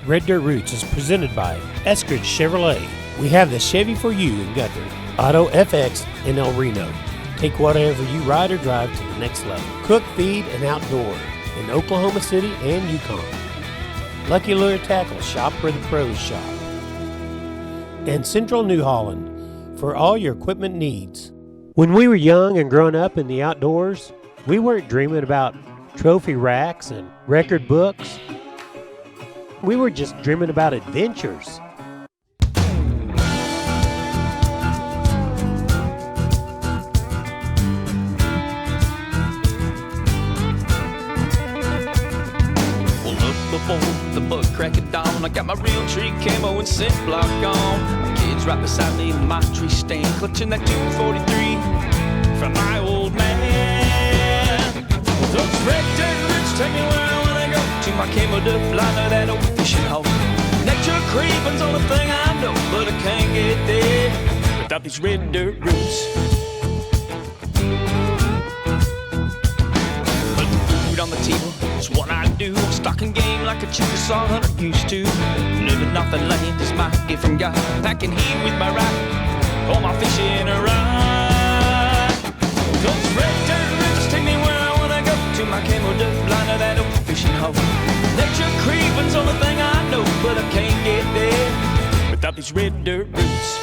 Red Dirt Roots is presented by Eskridge Chevrolet. We have the Chevy for you in Guthrie, Auto FX in El Reno. Take whatever you ride or drive to the next level. Cook, feed, and outdoor in Oklahoma City and Yukon. Lucky Lure Tackle, shop where the pros shop. And Central New Holland for all your equipment needs. When we were young and growing up in the outdoors, we weren't dreaming about trophy racks and record books. We were just dreaming about adventures. Before the butt crack of dawn, I got my real tree camo and scent block on. My kids right beside me in my tree stand, clutching that 243 from my old man. Those red dirt roots take me where I wanna go, to my camo duck liner, that old fishing hole. Nature craving's on a thing I know, but I can't get there without these red dirt roots. On the table, it's what I do. Stocking game like a Chickasaw hunter used to. Living off the land is my gift from God. Packing heat with my ride, all my fishing around. Those red dirt roots take me where I wanna go, to my camo duck liner, that old fishing hole. Nature creeping's on the thing I know, but I can't get there without these red dirt roots.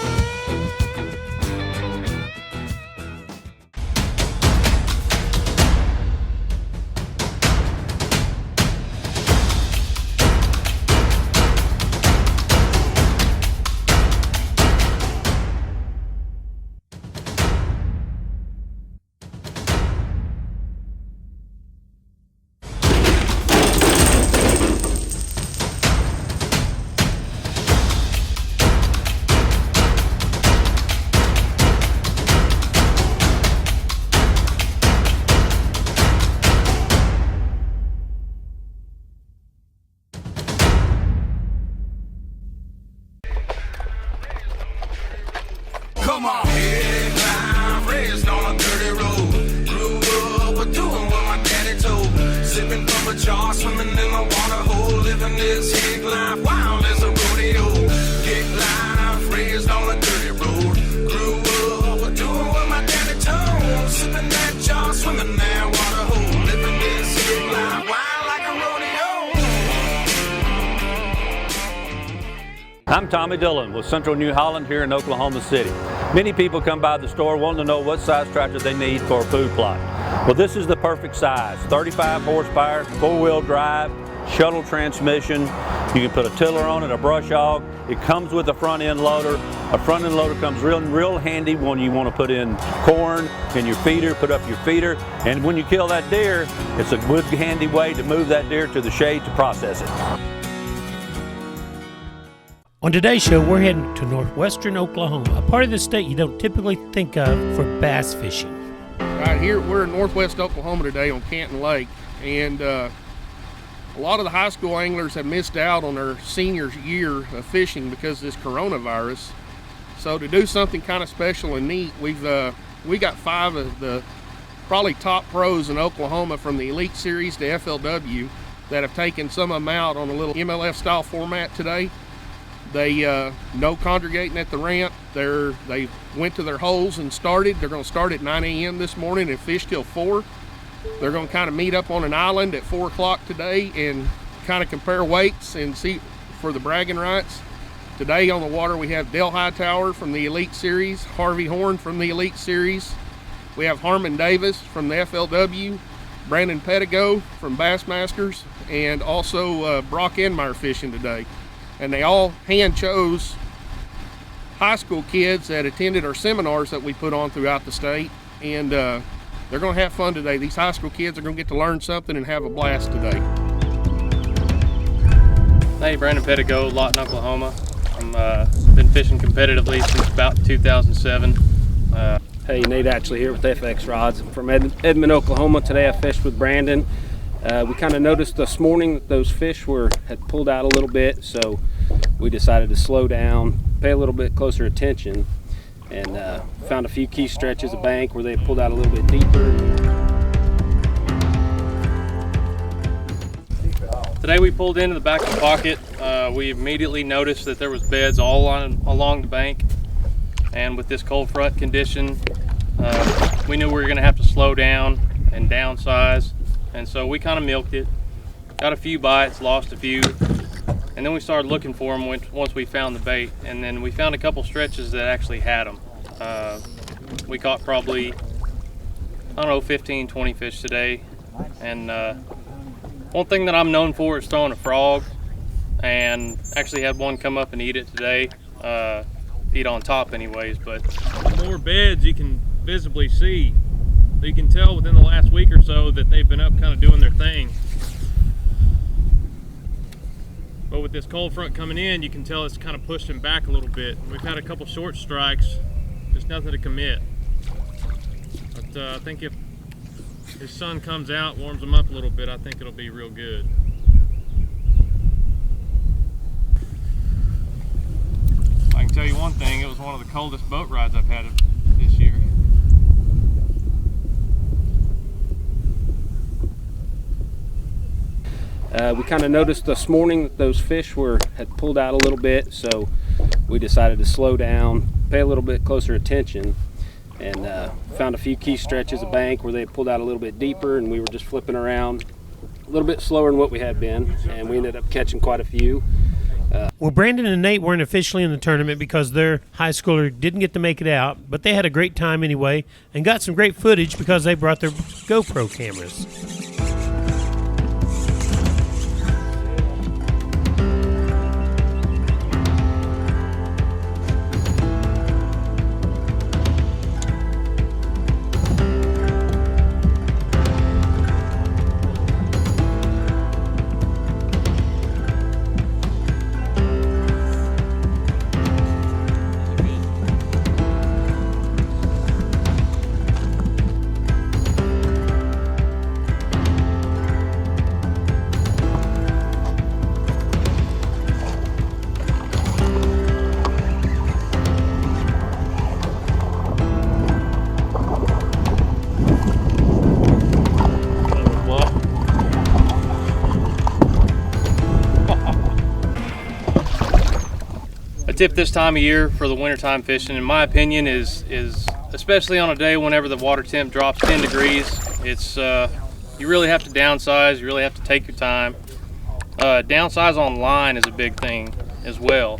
Come on. Headline, raised on a dirty road. Grew up with doing what my daddy told. Sipping from a jar, swimming in a water hole. Living this hick life, wild as a rodeo. Hick life, raised on a dirty road. Grew up with doing what my daddy told. Sipping that jar, swimming in that water hole. Living this hick life, wild like a rodeo. I'm Tommy Dillon with Central New Holland here in Oklahoma City. Many people come by the store wanting to know what size tractor they need for a food plot. Well, this is the perfect size. 35 horsepower, 4-wheel drive, shuttle transmission. You can put a tiller on it, a brush hog. It comes with a front end loader. A front end loader comes real handy when you want to put in corn in your feeder, put up your feeder. And when you kill that deer, it's a good handy way to move that deer to the shade to process it. On today's show, we're heading to northwestern Oklahoma, a part of the state you don't typically think of for bass fishing. Right here, we're in northwest Oklahoma today on Canton Lake, and a lot of the high school anglers have missed out on their senior year of fishing because of this coronavirus. So to do something kind of special and neat, we got 5 of the probably top pros in Oklahoma from the Elite Series to FLW that have taken some of them out on a little MLF style format today. They no congregating at the ramp. They went to their holes and started. They're going to start at 9 a.m. this morning and fish till 4. They're going to kind of meet up on an island at 4 o'clock today and kind of compare weights and see for the bragging rights. Today on the water we have Dale Hightower from the Elite Series, Harvey Horn from the Elite Series. We have Harmon Davis from the FLW, Brandon Pettigo from Bassmasters, and also Brock Enmeyer fishing today. And they all hand chose high school kids that attended our seminars that we put on throughout the state. And they're going to have fun today. These high school kids are going to get to learn something and have a blast today. Hey, Brandon Pettigo, Lawton, Oklahoma. I've been fishing competitively since about 2007. Hey, Nate Ashley here with FX Rods. I'm from Edmond, Oklahoma. Today I fished with Brandon. We kind of noticed this morning that those fish had pulled out a little bit, so we decided to slow down, pay a little bit closer attention, and found a few key stretches of bank where they pulled out a little bit deeper. Today we pulled into the back of the pocket. We immediately noticed that there was beds all along the bank, and with this cold front condition, we knew we were going to have to slow down and downsize, and so we kind of milked it. Got a few bites, lost a few, and then we started looking for them once we found the bait, and then we found a couple stretches that actually had them. We caught probably, I don't know, 15, 20 fish today, and one thing that I'm known for is throwing a frog, and actually had one come up and eat it today. Eat on top anyways, but the more beds you can visibly see, you can tell within the last week or so that they've been up kind of doing their thing. But with this cold front coming in, you can tell it's kind of pushed him back a little bit. We've had a couple short strikes, just nothing to commit. But I think if his sun comes out, warms him up a little bit, I think it'll be real good. I can tell you one thing, it was one of the coldest boat rides I've had this year. We kind of noticed this morning that those fish had pulled out a little bit, so we decided to slow down, pay a little bit closer attention, and found a few key stretches of bank where they pulled out a little bit deeper, and we were just flipping around a little bit slower than what we had been, and we ended up catching quite a few. Well, Brandon and Nate weren't officially in the tournament because their high schooler didn't get to make it out, but they had a great time anyway and got some great footage because they brought their GoPro cameras. Tip this time of year for the wintertime fishing, in my opinion, is especially on a day whenever the water temp drops 10 degrees, it's you really have to downsize, you really have to take your time. Downsize on line is a big thing as well.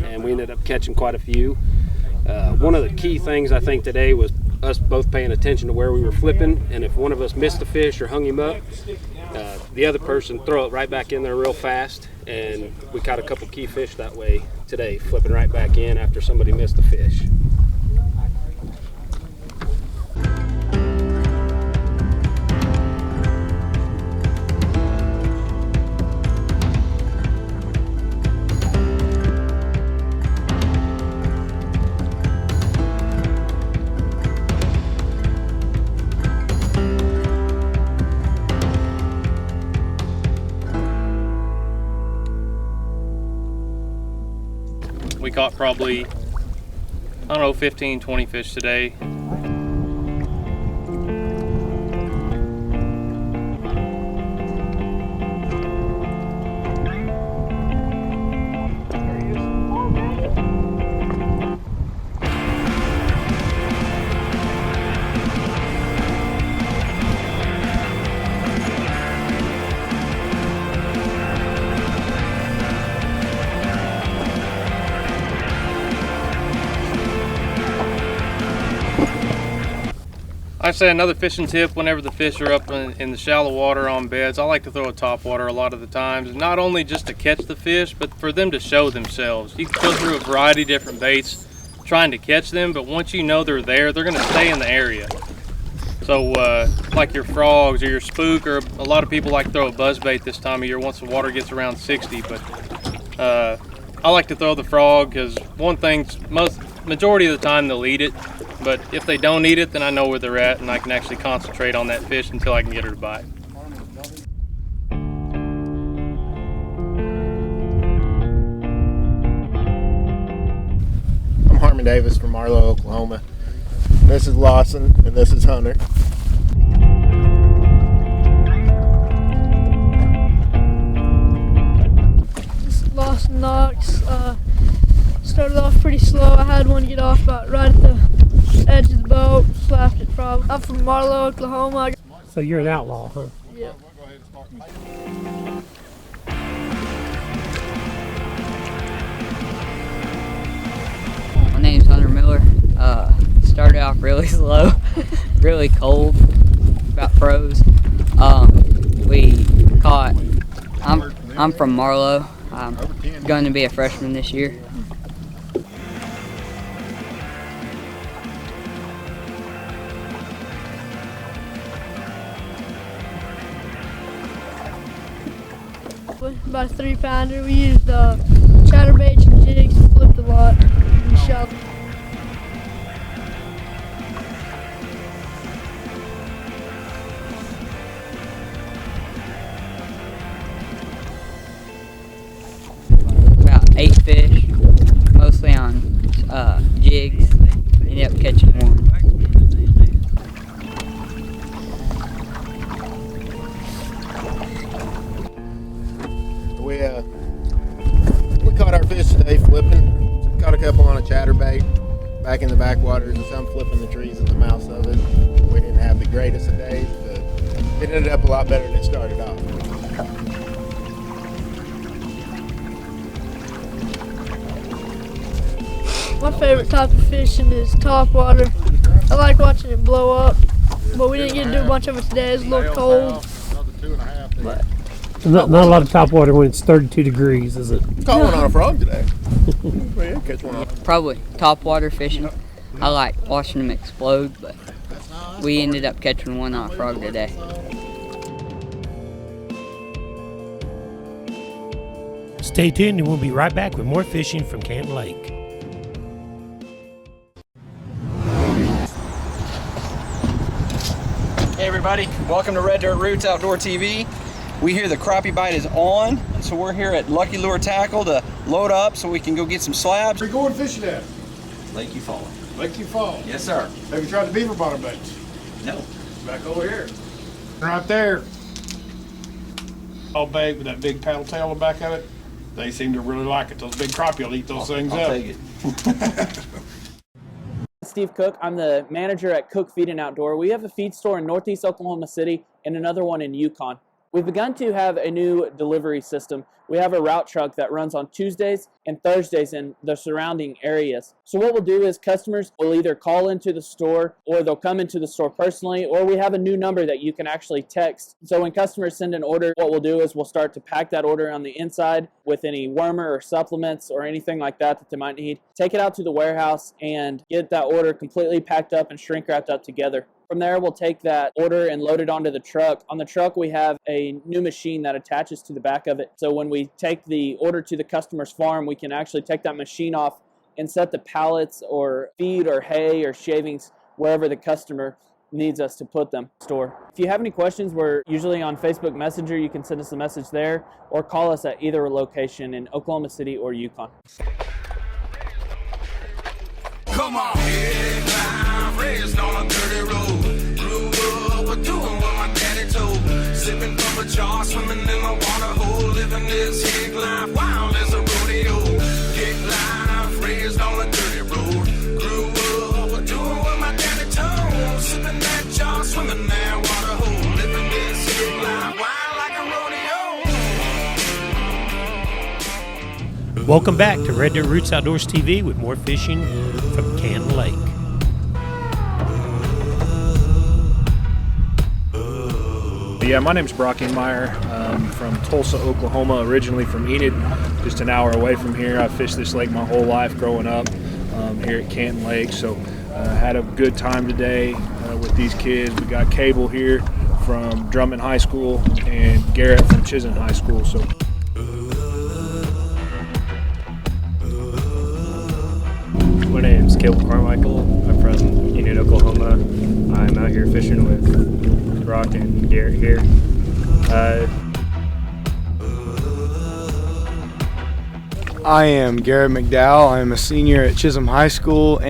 And we ended up catching quite a few. One of the key things I think today was us both paying attention to where we were flipping, and if one of us missed the fish or hung him up, the other person throw it right back in there real fast, and we caught a couple key fish that way today, flipping right back in after somebody missed the fish. We caught probably, I don't know, 15, 20 fish today. I say another fishing tip: whenever the fish are up in the shallow water on beds, I like to throw a top water a lot of the times, not only just to catch the fish, but for them to show themselves. You can go through a variety of different baits trying to catch them, but once you know they're there, they're going to stay in the area. So like your frogs or your spook, or a lot of people like to throw a buzz bait this time of year once the water gets around 60, but I like to throw the frog because one thing, majority of the time they'll eat it, but if they don't eat it, then I know where they're at and I can actually concentrate on that fish until I can get her to bite. I'm Harmon Davis from Marlow, Oklahoma. This is Lawson and this is Hunter. This is Lawson Knox. Started off pretty slow. I had one get off about right at the edge of the boat, slapped it probably. I'm from Marlow, Oklahoma. So you're an outlaw, huh? Yeah. My name's Hunter Miller. Started off really slow, really cold, about froze. We caught, I'm from Marlow. I'm going to be a freshman this year. About a 3-pounder. We used chatterbaits and jigs, flipped a lot, and shot. About 8 fish, mostly on jigs. Ended up catching one. We caught our fish today flipping. Caught a couple on a chatterbait back in the backwaters and some flipping the trees at the mouth of it. We didn't have the greatest of days, but it ended up a lot better than it started off. My favorite type of fishing is topwater. I like watching it blow up, but we didn't get to do a bunch of it today. It's a little cold. But Not a lot of top water when it's 32 degrees, is it? Caught one on a frog today. Yeah, catch one on. Probably topwater fishing. I like watching them explode, but we ended up catching one on a frog today. Stay tuned and we'll be right back with more fishing from Canton Lake. Hey everybody, welcome to Red Dirt Roots Outdoor TV. We hear the crappie bite is on, so we're here at Lucky Lure Tackle to load up so we can go get some slabs. Where you going fishing at? Lake Eufaula. Lake Eufaula? Yes, sir. Have you tried the beaver bottom baits? No. Back over here. Right there. All bait with that big paddle tail on the back of it. They seem to really like it. Those big crappie will eat those things I'll up. take it. Steve Cook. I'm the manager at Cook Feed and Outdoor. We have a feed store in Northeast Oklahoma City and another one in Yukon. We've begun to have a new delivery system. We have a route truck that runs on Tuesdays and Thursdays in the surrounding areas. So what we'll do is customers will either call into the store or they'll come into the store personally, or we have a new number that you can actually text. So when customers send an order, what we'll do is we'll start to pack that order on the inside with any wormer or supplements or anything like that that they might need. Take it out to the warehouse and get that order completely packed up and shrink wrapped up together. From there, we'll take that order and load it onto the truck. On the truck, we have a new machine that attaches to the back of it. So when we take the order to the customer's farm, we can actually take that machine off and set the pallets or feed or hay or shavings wherever the customer needs us to put them. Store. If you have any questions, we're usually on Facebook Messenger. You can send us a message there or call us at either location in Oklahoma City or Yukon. Come on, raised on a dirty road. Grew up with doing what my daddy told. Sipping from a jar, swimming in the water hole. Living this hick life, wild as a rodeo. Hick life, raised on a dirty road. Grew up with doing what my daddy told. Sipping that jar, swimming that water hole. Living this hick life, wild like a rodeo. Welcome back to Red Dirt Roots Outdoors TV with more fishing from Canton Lake. Yeah, my name's Brock Inmeyer. I'm from Tulsa, Oklahoma, originally from Enid, just an hour away from here. I've fished this lake my whole life growing up here at Canton Lake, so had a good time today with these kids. We got Cable here from Drummond High School and Garrett from Chisholm High School. So. My name's Cable Carmichael. I'm from Enid, Oklahoma. I'm out here fishing with Brock and Garrett here. I am Garrett McDowell. I'm a senior at Chisholm High School.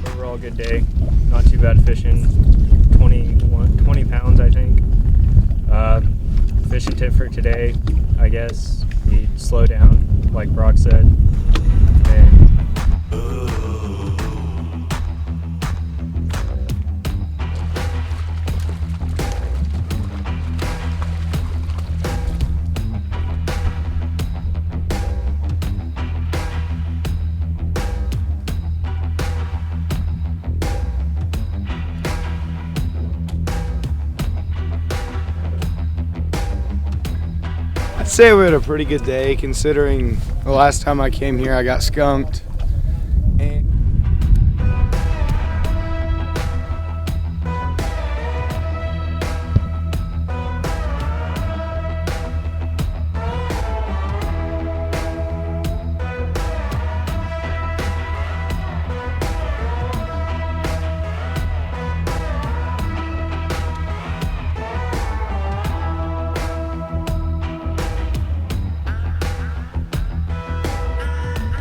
Overall good day. Not too bad fishing. 20 pounds, I think. Fishing tip for today, I guess, we slow down, like Brock said. And I'd say we had a pretty good day considering the last time I came here I got skunked.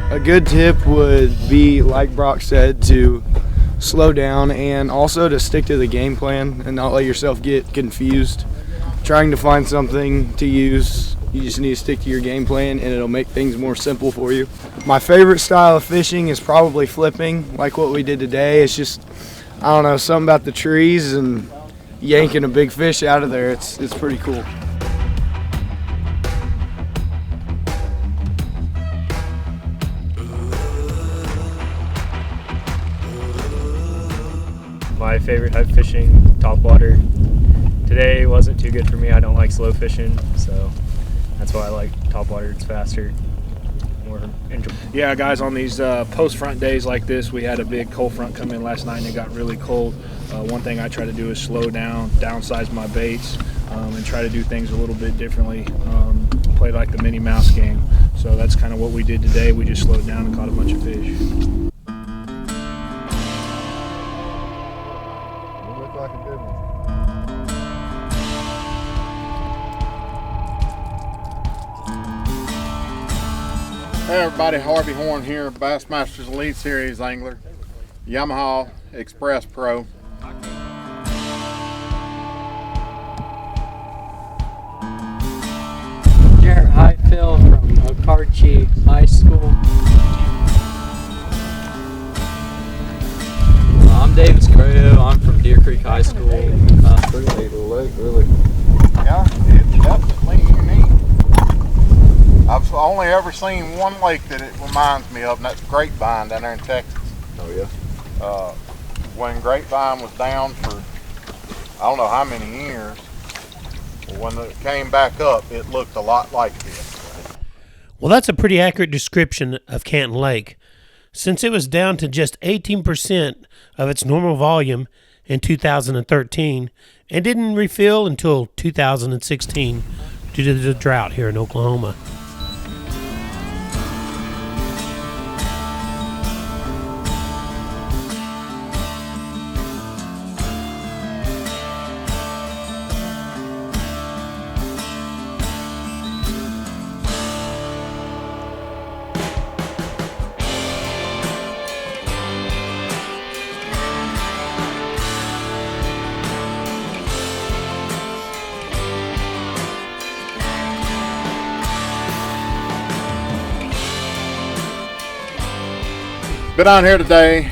A good tip would be, like Brock said, to slow down and also to stick to the game plan and not let yourself get confused. Trying to find something to use, you just need to stick to your game plan and it'll make things more simple for you. My favorite style of fishing is probably flipping, like what we did today. It's just, I don't know, something about the trees and yanking a big fish out of there. It's pretty cool. my favorite type of fishing, topwater. Today wasn't too good for me. I don't like slow fishing, so that's why I like topwater. It's faster, more enjoyable. Yeah, guys, on these post-front days like this, we had a big cold front come in last night and it got really cold. One thing I try to do is slow down, downsize my baits, and try to do things a little bit differently. Play like the Minnie Mouse game. So that's kind of what we did today. We just slowed down and caught a bunch of fish. Hey everybody, Harvey Horn here, Bassmasters Elite Series angler, Yamaha Express Pro. Jarrett Highfield from Okarche High School. I'm David Scroyo. I'm from Deer Creek High School. Pretty neat little lake, really. Yeah, it's definitely unique. I've only ever seen one lake that it reminds me of, and that's Grapevine down there in Texas. Oh yeah. When Grapevine was down for I don't know how many years, when it came back up, it looked a lot like this. Well, that's a pretty accurate description of Canton Lake, since it was down to just 18% of its normal volume in 2013 and didn't refill until 2016 due to the drought here in Oklahoma. Been on here today,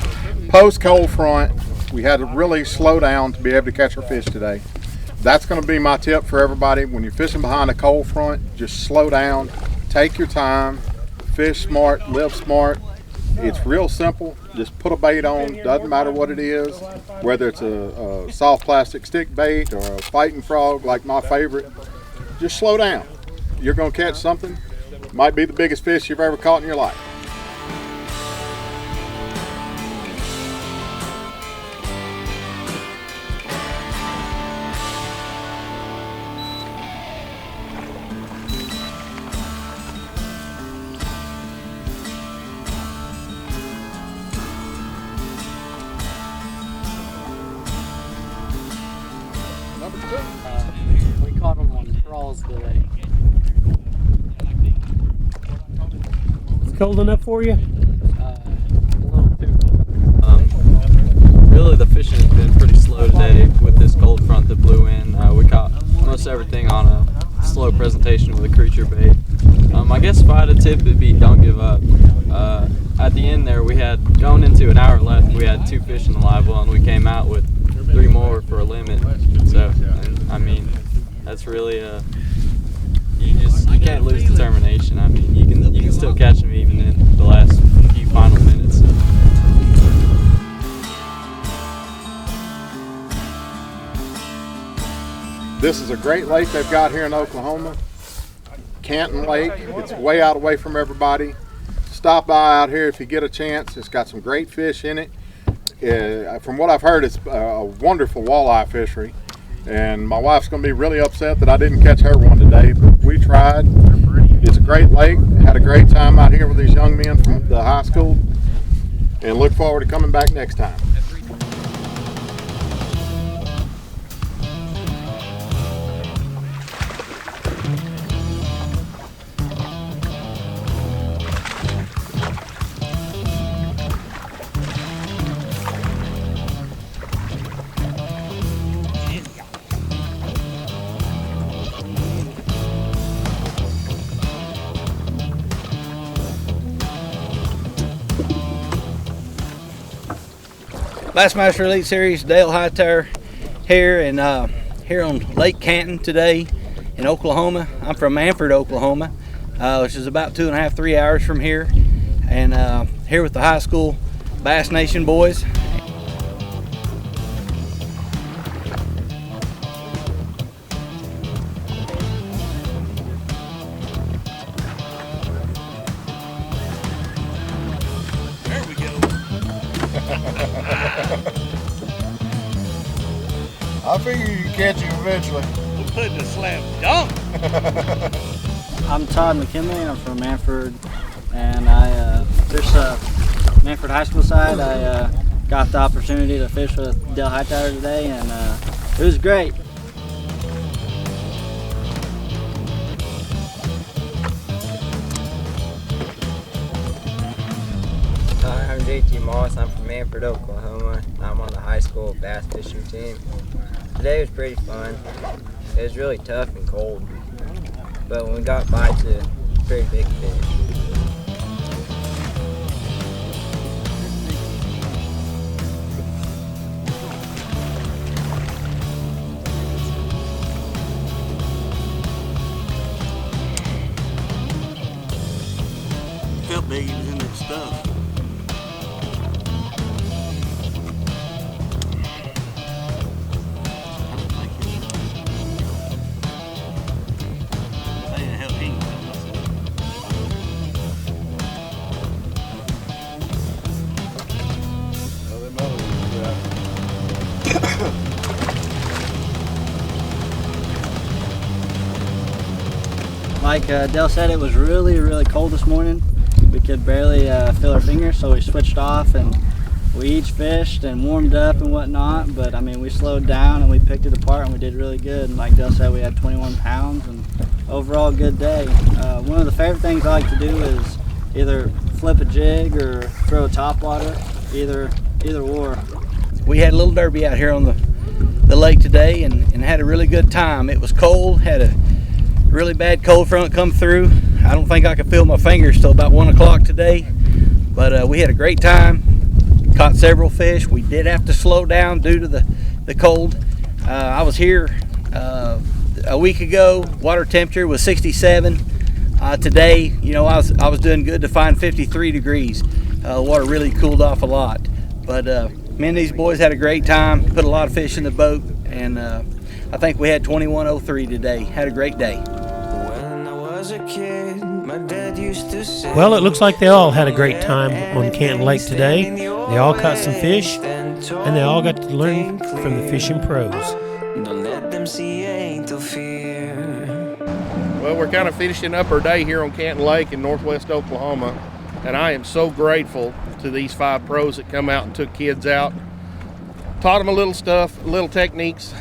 post cold front. We had to really slow down to be able to catch our fish today. That's going to be my tip for everybody. When you're fishing behind a cold front, just slow down, take your time, fish smart, live smart. It's real simple. Just put a bait on, doesn't matter what it is, whether it's a soft plastic stick bait or a fighting frog like my favorite. Just slow down. You're going to catch something. Might be the biggest fish you've ever caught in your life. We caught them on trawls today. It's cold enough for you? Really, the fishing has been pretty slow today with this cold front that blew in. We caught most everything on a slow presentation with a creature bait. I guess if I had a tip, it'd be don't give up. At the end there, we had, going into an hour left, we had 2 fish in the live well, and we came out with 3 more for a limit. So, I mean, that's really you can't lose determination. I mean, you can still catch them even in the last few final minutes. This is a great lake they've got here in Oklahoma, Canton Lake. It's way out away from everybody. Stop by out here if you get a chance. It's got some great fish in it. From what I've heard, it's a wonderful walleye fishery. And my wife's going to be really upset that I didn't catch her one today, but we tried. It's a great lake. Had a great time out here with these young men from the high school, and look forward to coming back next time. Bassmaster Elite Series, Dale Hightower here, and here on Lake Canton today in Oklahoma. I'm from Manford, Oklahoma, which is about 2.5 to 3 hours from here, and here with the high school Bass Nation boys. I figure you can catch him eventually. We're putting a slam dunk. I'm Todd McKinley, and I'm from Manford, and I fish Manford High School side. I got the opportunity to fish with Dale Hightower today, and it was great. Hi, I'm JT Moss. I'm from Manford, Oklahoma. I'm on the high school bass fishing team. Today was pretty fun. It was really tough and cold, but when we got bites of pretty big fish. Felt big, he was in that stuff. Like Dale said, it was really cold this morning. We could barely feel our fingers, so we switched off and we each fished and warmed up and whatnot. But I mean, we slowed down and we picked it apart and we did really good. And like Dale said, we had 21 pounds and overall good day. One of the favorite things I like to do is either flip a jig or throw a topwater, either or. We had a little derby out here on the lake today and had a really good time. It was cold, had a really bad cold front come through. I don't think I could feel my fingers till about 1 o'clock today, But we had a great time, caught several fish. We did have to slow down due to the cold. I was here a week ago, water temperature was 67. Today, you know, I was doing good to find 53 degrees. Water really cooled off a lot. But me and these boys had a great time, put a lot of fish in the boat, and I think we had 2103 today. Had a great day. Well, it looks like they all had a great time on Canton Lake today. They all caught some fish, and they all got to learn from the fishing pros. Well, we're kind of finishing up our day here on Canton Lake in northwest Oklahoma, and I am so grateful to these 5 pros that come out and took kids out, taught them a little stuff, little techniques.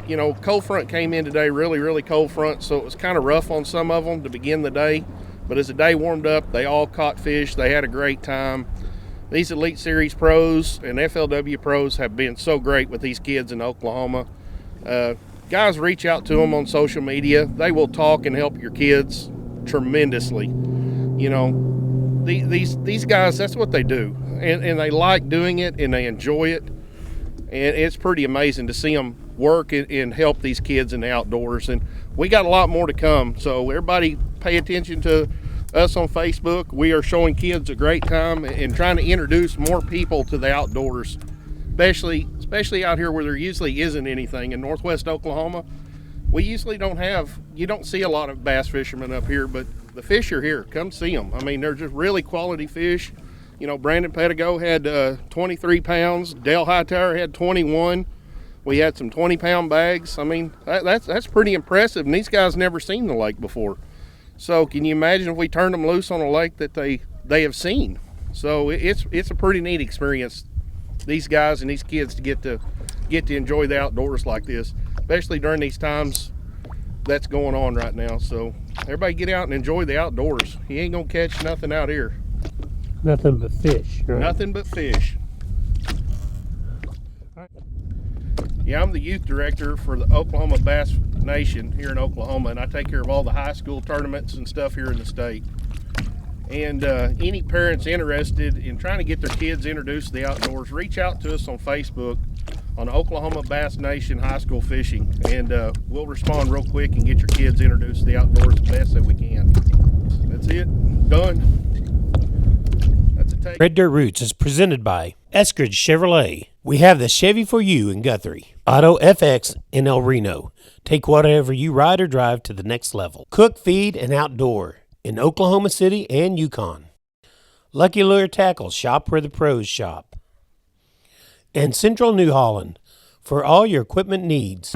You know, cold front came in today, really cold front, so it was kind of rough on some of them to begin the day. But as the day warmed up, they all caught fish. They had a great time. These Elite Series pros and FLW pros have been so great with these kids in Oklahoma. Guys, reach out to them on social media. They will talk and help your kids tremendously. You know, these guys, that's what they do. And they like doing it, and they enjoy it. And it's pretty amazing to see them work and help these kids in the outdoors. And we got a lot more to come. So everybody pay attention to us on Facebook. We are showing kids a great time and trying to introduce more people to the outdoors, especially out here where there usually isn't anything. In northwest Oklahoma, we usually you don't see a lot of bass fishermen up here, but the fish are here. Come see them. I mean, they're just really quality fish. You know, Brandon Pedigo had 23 pounds. Dale Hightower had 21. We had some 20-pound bags. I mean, that's pretty impressive, and these guys never seen the lake before. So can you imagine if we turned them loose on a lake that they have seen? So it's a pretty neat experience, these guys and these kids to get to enjoy the outdoors like this, especially during these times that's going on right now. So everybody get out and enjoy the outdoors. You ain't gonna catch nothing out here. Nothing but fish, right? Nothing but fish. Yeah, I'm the youth director for the Oklahoma Bass Nation here in Oklahoma, and I take care of all the high school tournaments and stuff here in the state. And any parents interested in trying to get their kids introduced to the outdoors, reach out to us on Facebook on Oklahoma Bass Nation High School Fishing, and we'll respond real quick and get your kids introduced to the outdoors the best that we can. That's it. Done. Red Dirt Roots is presented by Eskridge Chevrolet. We have the Chevy for you in Guthrie. Auto FX in El Reno. Take whatever you ride or drive to the next level. Cook, feed, and outdoor in Oklahoma City and Yukon. Lucky Lure Tackle, shop where the pros shop. And Central New Holland for all your equipment needs.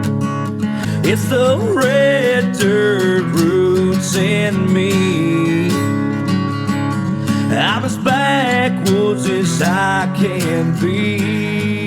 It's the Red Dirt Roots in me. I'm as backwoods as I can be.